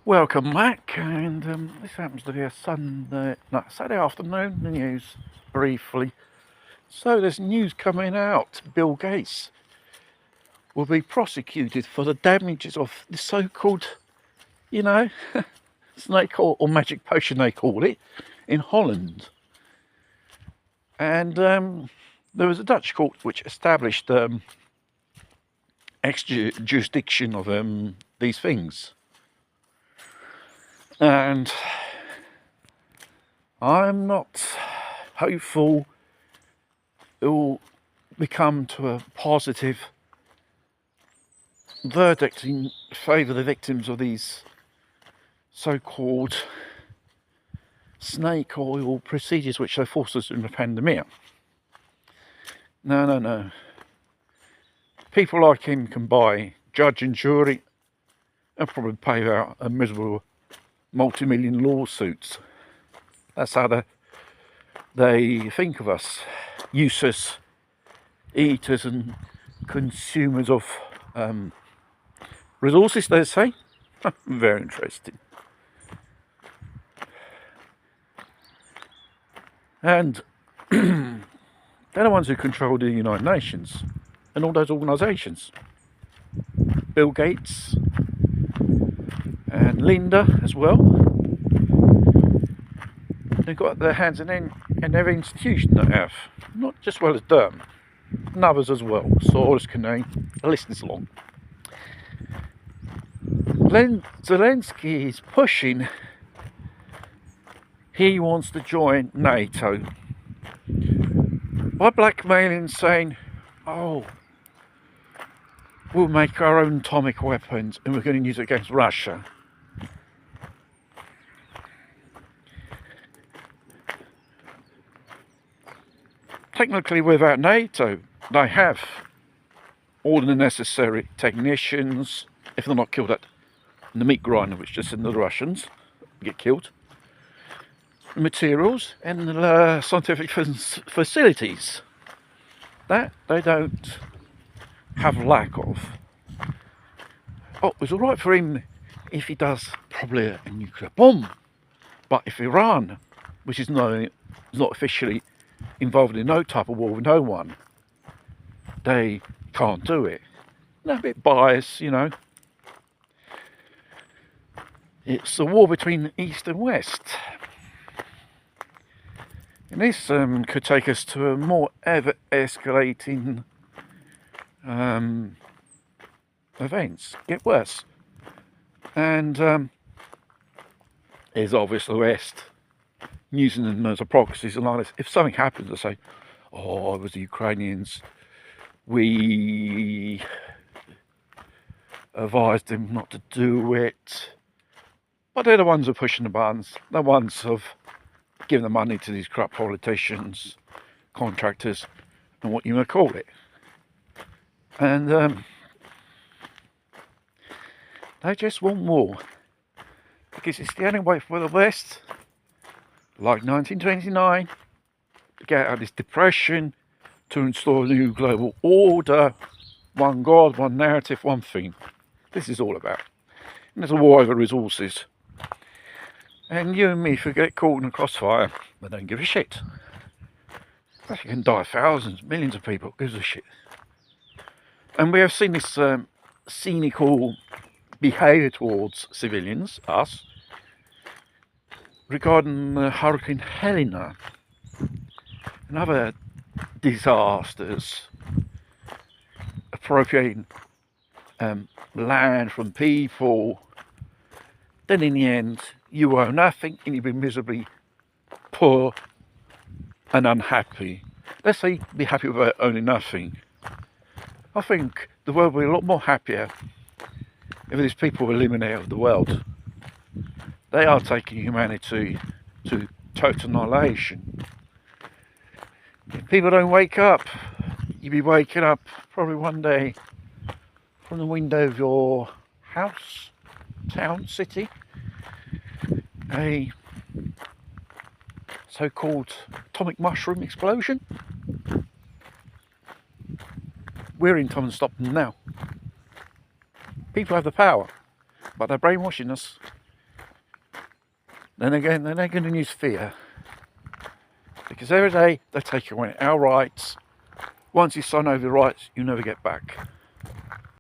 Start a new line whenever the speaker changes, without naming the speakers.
Welcome back, and this happens to be a Saturday afternoon. The news briefly. So there's news coming out. Bill Gates will be prosecuted for the damages of the so-called, you know, snake or magic potion they call it in Holland. And there was a Dutch court which established jurisdiction of these things. And I'm not hopeful it will become to a positive verdict in favour of the victims of these so-called snake oil procedures which they forced us in the pandemic. No. People like him can buy judge and jury and probably pay out a miserable multi-million lawsuits. That's how they think of us, useless eaters and consumers of resources, they say. Very interesting. And they're the ones who control the United Nations and all those organisations. Bill Gates and Linda as well. They've got their hands in every institution they have, not just well as Durham, and others as well. Soros, Canaan, the list is long. Zelensky is pushing. He wants to join NATO by blackmailing, saying, "Oh, we'll make our own atomic weapons and we're going to use it against Russia." Technically, without NATO, they have all the necessary technicians, if they're not killed at the meat grinder, which just in the Russians get killed, materials and scientific facilities that they don't have lack of. Oh, it's all right for him if he does probably a nuclear bomb, but if Iran, which is not officially involved in no type of war with no one, they can't do it. They're a bit biased, you know. It's a war between East and West. And this could take us to a more ever-escalating events, get worse. And there's obviously the West using them as a proxies and like this. If something happens, they say, "Oh, it was the Ukrainians. We advised them not to do it." But they're the ones who are pushing the buttons. The ones who have given the money to these corrupt politicians, contractors, and what you may call it. And they just want more. Because it's the only way for the West, like 1929, to get out of this depression, to install a new global order, one God, one narrative, one thing. This is all about. And there's a war over resources. And you and me, if we get caught in a crossfire, they don't give a shit. They can die thousands, millions of people, gives a shit. And we have seen this cynical behaviour towards civilians, us, regarding Hurricane Helena and other disasters, appropriating land from people. Then in the end, you owe nothing and you've been miserably poor and unhappy. Let's say be happy with owning nothing. I think the world will be a lot more happier if these people were eliminated of the world. They are taking humanity to total annihilation. If people don't wake up, you'll be waking up probably one day from the window of your house, town, city, a so-called atomic mushroom explosion. We're in time to stop them now. People have the power, but they're brainwashing us. then again, they're not going to use fear. Because every day they take away our rights. Once you sign over the rights, you never get back.